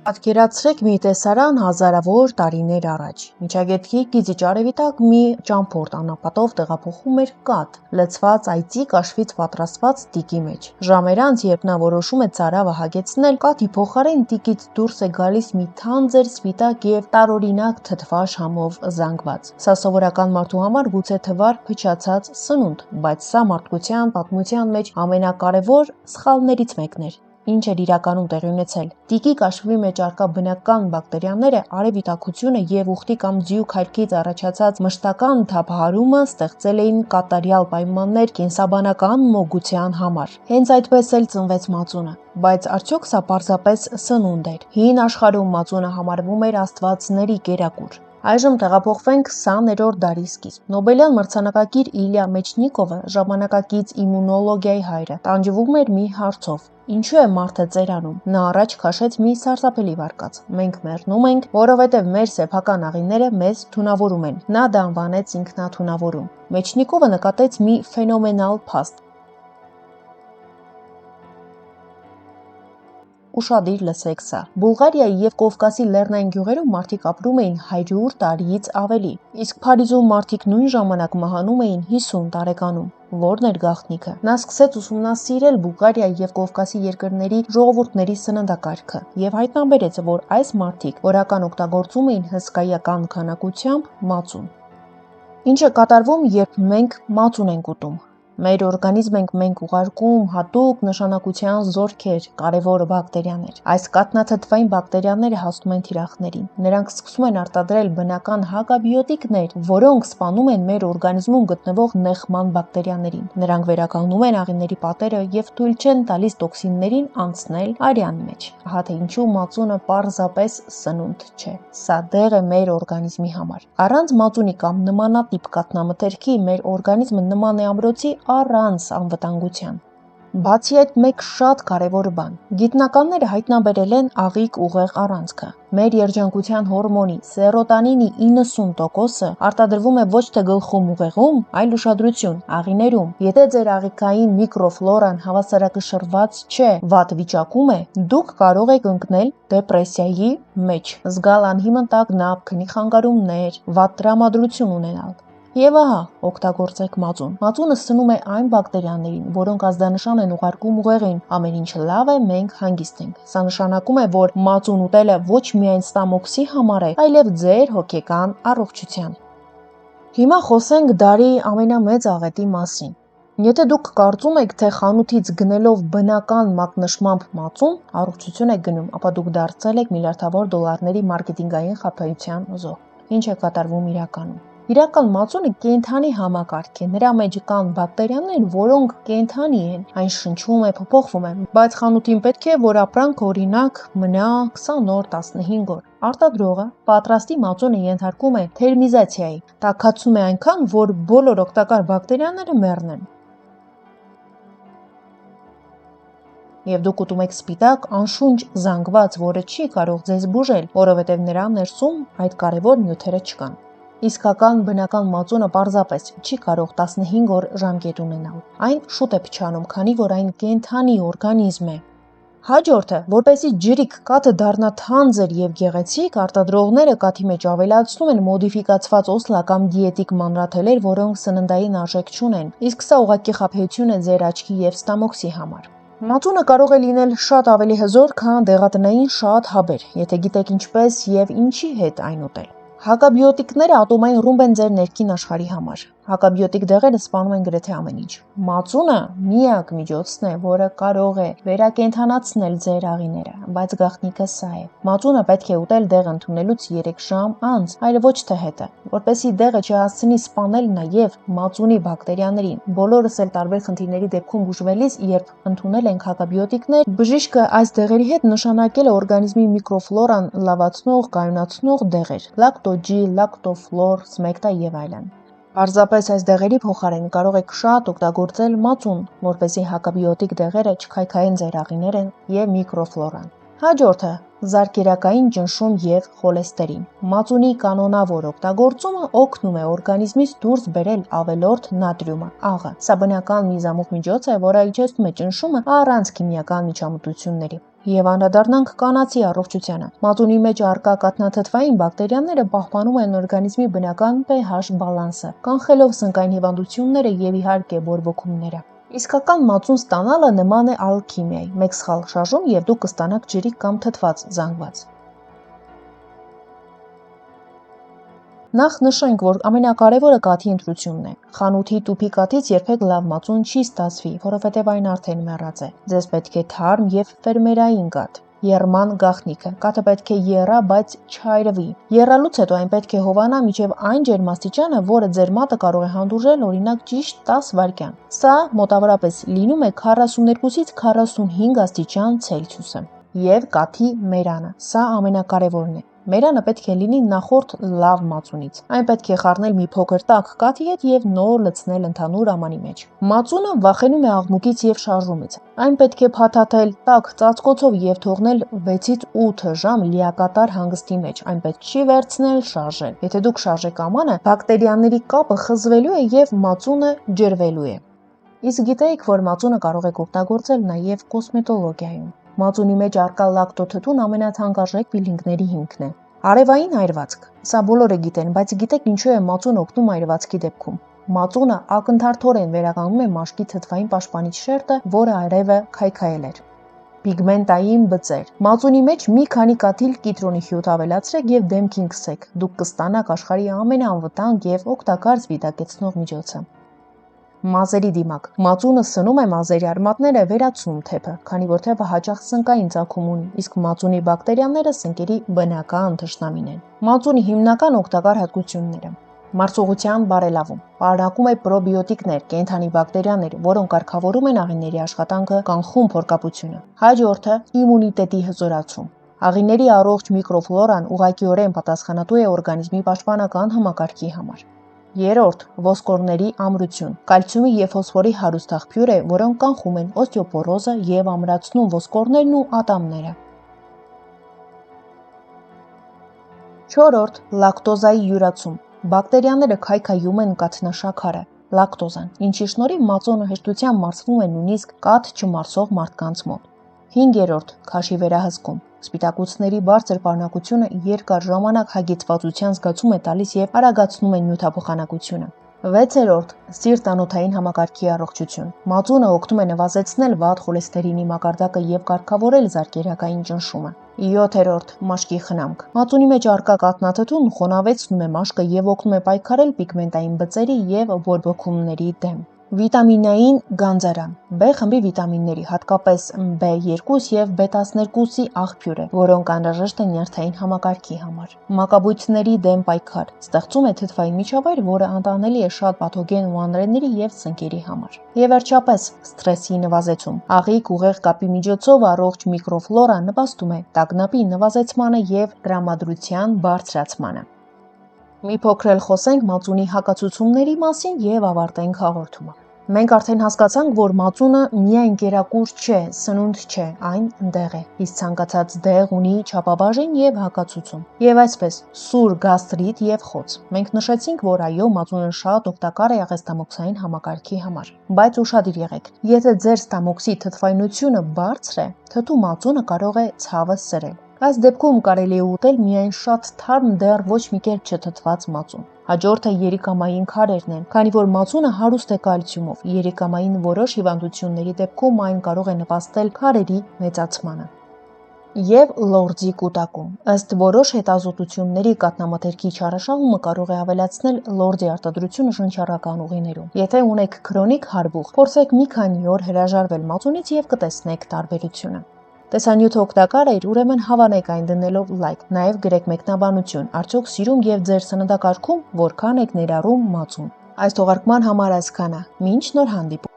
Պատկերացրեք մի տեսարան հազարավոր տարիներ առաջ։ Միջագետքի գիծիչ արևի տակ մի ճամփորդ անապատով տեղափոխում էր կաթ, լցված այծի կաշվից պատրաստված տիկի մեջ։ Ժամեր անց, երբ նա որոշում է ծարավը հագեցնել, կաթի փոխարեն տիկից դուրս է գալիս մի թանձր, սպիտակ եւ տարօրինակ թթվաշ համով զանգված։ Սա սովորական մարդու համար գուցե թվար փչացած սնունդ, բայց սա մարդկության պատմության մեջ ամենակարևոր սխալներից մեկն էր։ Ինչ էր իրականում տեղի ունեցել։ Տիկի կաշվի մեջ առկա բնական բակտերիաները, արևի տաքությունը եւ ուխտի կամ ձիու քայլքից առաջացած մշտական թափահարումը ստեղծել էին կատարյալ պայմաններ կենսաբանական մոգության համար։ Հենց այդպես էլ ծնվեց մածունը։ Բայց արդյոք սա պարզապես սնունդ էր։ Հին աշխարհում մածունը համարվում էր աստվածների կերակուր։ Այժմ տեղափոխվենք 20-րդ դարի սկիզբ։ Նոբելյան մրցանակակիր Իլյա Մեչնիկովը, ժամանակակից իմունոլոգիայի հայրը, տանջվում էր մի հարցով. ինչու է մարդը ծերանում։ Նա առաջ քաշեց մի սարսափելի վարկած. մենք մեռնում ենք, որովհետև մեր սեփական աղիները մեզ թունավորում են։ Նա դա անվանեց ինքնաթունավորում։ Մեչնիկովը նկատեց մի ֆենոմենալ փաստ։ Ուշադիր լսեք սա։ Բուլղարիայի եւ Կովկասի լեռնային գյուղերում մարդիկ ապրում էին 100 տարիից ավելի, իսկ Փարիզում մարդիկ նույն ժամանակ մահանում էին 50 տարեկանում։ Որն էր գաղտնիքը։ Նա սկսեց ուսումնասիրել Բուլղարիայի եւ Կովկասի երկրների ժողովուրդների սննդակարգը եւ հայտնաբերեց, որ այս մարդիկ օրական օգտագործում էին հսկայական քանակությամբ մածուն։ Ինչ է կատարվում, երբ մենք մածուն ենք ուտում։ Մեր օրգանիզմ ենք ուղարկում հատուկ նշանակության զորքեր, կարևոր բակտերիաներ։ Այս կաթնաթթվային բակտերիաները հասնում են թիրախներին։ Նրանք սկսում են արտադրել բնական հակաբիոտիկներ, որոնք սպանում են մեր օրգանիզմում գտնվող նեխման բակտերիաներին։ Նրանք վերականգնում են աղիների պատերը եւ թույլ չեն տալիս տոքսիններին անցնել արյան մեջ։ Ահա թե ինչու մածունը պարզապես սնունդ չէ։ Սա դեղ է մեր օրգանիզմի համար։ Առանց մածունի կամ նմանատիպ կաթնամթերքի մեր օրգանիզմը նման է ամրոցի առանց անվտանգության։ Բացի այդ, մեկ շատ կարևոր բան։ Գիտնականները հայտնաբերել են աղիք ուղեղ առանցքը։ Մեր երջանկության հորմոնի սերոտոնինի 90%-ը արտադրվում է ոչ թե գլխում ուղեղում, այլ ուշադրություն, աղիներում։ Եթե ձեր աղիքային միկրոֆլորան հավասարակշռված չէ, վատ վիճակում է, դուք կարող եք ընկնել դեպրեսիայի մեջ, զգալ անհիմն տագնապ, քնի խանգարումներ, վատ տրամադրություն ունենալ։ Եվ ահա, օգտագործեք մածուն։ Մածունը սնում է այն բակտերիաներին, որոնք ազդանշան են ուղարկում ուղեղին։ Ամեն ինչ լավ է, մենք հանգիստ ենք։ Սա նշանակում է, որ մածուն ուտելը ոչ միայն ստամոքսի համար է, այլև ձեր հոգեկան առողջության։ Հիմա խոսենք դարի ամենամեծ աղետի մասին։ Եթե դուք կարծում եք, թե խանութից գնելով բնական մակնշմամբ մածուն առողջություն եք գնում, ապա դուք դարձել եք միլիարդավոր դոլարների մարքեթինգային խաբեության զոհ։ Ինչ է կատարվում իրականում։ Իրական մածունը կենդանի համակարգ է, նրա մեջ կան բակտերիաներ, որոնք կենդանի են, այն շնչում է, փոփոխվում է, բայց խանութին պետք է, որ ապրանքը օրինակ մնա 20 օր, 15 օր։ Արտադրողը պատրաստի մածունը ենթարկում է թերմիզացիայի, տաքացում է այնքան, որ բոլոր օգտակար բակտերիաները մեռնեն։ Եվ դուք ուտում եք սպիտակ, անշունչ զանգված, որը չի կարող ձեզ բուժել, որովհետև նրա ներսում այդ կարևոր նյութերը չկան։ Իսկական բնական մածունը պարզապես չի կարող 15 օր ժամկետ ունենալ։ Այն շուտ է փչանում, քանի որ այն կենդանի օրգանիզմ է։ Հաջորդը, որպեսզի ջրիկ կաթը դառնա թանձր եւ գեղեցիկ, արտադրողները կաթի մեջ ավելացնում են մոդիֆիկացված օսլա կամ դիետիկ մանրաթելեր, որոնք սննդային արժեք չունեն, իսկ սա ուղղակի խաբեություն է ձեր աչքի եւ ստամոքսի համար։ Մածունը կարող է լինել շատ ավելի հզոր, քան դեղատնային շատ հաբեր, եթե գիտեք ինչպես եւ ինչի հետ այն ուտել։ Հակաբիոտիկները ատոմային ռումբ են ձեր ներքին աշխարհի համար։ Հակաբիոտիկ դեղերը սպանում են գրեթե ամեն ինչ։ Մածունը միակ միջոցն է, որը կարող է վերակենդանացնել ձեր աղիները, բայց գաղտնիքը սա է։ Մածունը պետք է ուտել դեղ ընդունելուց 3 ժամ անց, այլ ոչ թե հետը, որպեսզի դեղը չհասցնի սպանել նաև մածունի բակտերիաներին։ Բոլորս էլ տարբեր խնդիրների դեպքում բուժվելիս, երբ ընդունել ենք հակաբիոտիկներ, բժիշկը այս դեղերի հետ նշանակել է օրգանիզմի միկրոֆլորան լավացնող, կայունացնող դեղեր՝ լակտոջի, լակտոֆլոր, սմեկտա եւ այլն։ Պարզապես այս դեղերի փոխարեն կարող եք շատ օգտագործել մածուն, որպեսզի հակաբիոտիկ դեղերը չքայքայեն ձեր աղիները եւ միկրոֆլորան։ Հաջորդը՝ զարկերակային ճնշում եւ խոլեստերին։ Մածունի կանոնավոր օգտագործումը օգնում է օրգանիզմից դուրս բերել ավելորդ նատրիումը, աղը։ Սա բնական միզամուղ միջոց է, որը իջեցնում է ճնշումը առանց քիմիական միջամտությունների։ Եվ անդրադառնանք կանացի առողջությանը։ Մածունի մեջ առկա կաթնաթթվային բակտերիաները պահպանում են օրգանիզմի բնական pH բալանսը, կանխելով սնկային հիվանդությունները եւ իհարկե բորբոքումները։ Իսկական մածուն ստանալը նման է ալքիմիայի՝ մեկ սխալ շարժում եւ դուք կստանաք ջրիկ կամ թթված զանգված։ Նախ նշենք, որ ամենակարևորը կաթի ընտրությունն է։ Խանութի տուփի կաթից երբեք լավ մածուն չի ստացվի, որովհետև այն արդեն մեռած է։ Ձեզ պետք է թարմ եւ ֆերմերային կաթ։ Եռման գաղտնիքը։ Կաթը պետք է եռա, բայց չայրվի։ Եռալուց հետո այն պետք է հովանա մինչև այն ջերմաստիճանը, որը ձեր մատը կարող է հանդուրժել, օրինակ ճիշտ 10 վայրկյան։ Սա մոտավորապես լինում է 42-ից 45 աստիճան Ցելսիուսը։ Եվ կաթի մերանը։ Սա ամենակարևորն է։ Մերանը պետք է լինի նախորդ լավ մածունից։ Այն պետք է խառնել մի փոքր տաք կաթի հետ եւ նոր լցնել ընդհանուր ամանի մեջ։ Մածունը վախենում է աղմուկից եւ շարժումից։ Այն պետք է փաթաթել տաք ծածկոցով եւ թողնել 6-ից 8 ժամ լիակատար հանգստի մեջ։ Այն պետք չի վերցնել, շարժել։ Եթե դուք շարժեք ամանը, բակտերիաների կապը խզվելու է եւ մածունը ջրվելու է։ Իսկ գիտեիք, որ մածունը կարող եք օգտագործել նաեւ կոսմետոլոգիայում։ Մածունի մեջ առկա լակտոթթուն ամենաթանկարժեք փիլինգների հիմքն է։ Արևային այրվածք։ Սա բոլորը գիտեն, բայց գիտեք ինչու է մածուն օգնում այրվածքի դեպքում։ Մածունը ակնթարթորեն վերականգնում է մաշկի թթվային պաշտպանիչ շերտը, որը արևը քայքայել էր։ Պիգմենտային բծեր։ Մածունի մեջ մի քանի կաթիլ կիտրոնի հյութ ավելացրեք եւ դեմքին քսեք։ Դուք կստանաք աշխարհի ամենաանվտանգ եւ օգտակար զվիդակեցնող միջոցը։ Մազերի դիմակ։ Մածունը սնում է մազերի արմատները, վերացնում թեփը, քանի որ թեփը հաճախ սնկային ծագում ունի, իսկ մածունի բակտերիաները սնկերի բնական թշնամին են։ Մածունի հիմնական օգտակար հատկությունները։ Մարսողության բարելավում։ Պարունակում է պրոբիոտիկներ, կենդանի բակտերիաներ, որոնք կարգավորում են աղիների աշխատանքը, կանխում փորկապությունը։ Հաջորդը՝ իմունիտետի հզորացում։ Աղիների առողջ միկրոֆլորան ուղղակիորեն պատասխանատու է օրգանիզմի պաշտպանական համակարգի համար։ Երրորդ՝ ոսկորների ամրություն։ Կալցիումի եւ ֆոսֆորի հարուստ աղբյուր է, որոնք կանխում են օստեոպորոզը եւ ամրացնում ոսկորներն ու ատամները։ Չորրորդ՝ լակտոզայի յուրացում։ Բակտերիաները քայքայում են կաթնաշաքարը, լակտոզան, ինչի շնորհիվ մածունը հեշտությամբ մարսվում է նույնիսկ կաթ չմարսող մարդկանց մոտ։ Հինգերորդ՝ քաշի վերահսկում։ Սպիտակուցների բարձր պարունակությունը երկար ժամանակ հագեցվածության զգացում է տալիս եւ արագացնում է նյութափոխանակությունը։ Վեցերորդ՝ սիրտ-անոթային համակարգի առողջություն։ Մածունը օգնում է նվազեցնել վատ խոլեստերինի մակարդակը եւ կարգավորել զարկերակային ճնշումը։ 7-րդ՝ մաշկի խնամք։ Մածունի մեջ առկա կաթնաթթուն խոնավեցնում է մաշկը եւ օգնում է պայքարել պիգմենտային բծերի եւ բորբոքումների դեմ։ Վիտամինային գանձարան։ B խմբի վիտամինների, հատկապես B2 եւ B12-ի աղբյուր է, որոնք անհրաժեշտ են նյարդային համակարգի համար։ Մակաբույծների դեմ պայքար։ Ստեղծում է թթվային միջավայր, որը անտանելի է շատ պաթոգեն ուղանդրների եւ սնկերի համար։ Եվ վերջապես, սթրեսի նվազեցում։ Աղիք ուղեղ կապի միջոցով առողջ միկրոֆլորան նպաստում է տագնապի նվազեցմանը եւ տրամադրության բարձրացմանը։ Մի փոքր էլ խոսենք մածունի հակացությունների մասին եւ ավարտենք հաղորդումը։ Մենք արդեն հասկացանք, որ մածունը միայն կերակուր չէ, սնունդ չէ, այն դեղ է, իսկ ցանկացած դեղ ունի չափաբաժին եւ հակացություն։ Եվ այսպես, սուր գաստրիտ եւ խոց։ Մենք նշեցինք, որ այո, մածունը շատ օգտակար է աղեստամոքսային համակարգի համար, բայց ուշադիր եղեք։ Եթե ձեր ստամոքսի թթվայնությունը բարձր է, թթու մածունը կարող է ցավը սրել։ Այս դեպքում կարելի է ուտել միայն շատ թարմ դեռ ոչ մի կերպ չթթված մածուն։ Հաջորդը երիկամային քարերն են, քանի որ մածունը հարուստ է կալցիումով։ Երիկամային որոշ հիվանդությունների դեպքում այն կարող է նպաստել քարերի մեծացմանը։ Եվ լորձի կուտակում։ Ըստ որոշ հետազոտությունների կաթնամթերքի չարաշահումը կարող է ավելացնել լորձի արտադրությունը շնչառական ուղիներում։ Եթե ունեք քրոնիկ հարբուխ, փորձեք մի քանի օր հրաժարվել մածունից եւ կտեսնեք տարբերությունը։ Տեսանյութը օգտակար էր, ուրեմն հավանեք այն դնելով լայք, նաև գրեք մեկնաբանություն, արդյոք սիրում եւ ձեր սննդակարգում որքան եք ներառում մածուն։ Այս թողարկման համար այսքանը։ Մինչ նոր հանդիպում։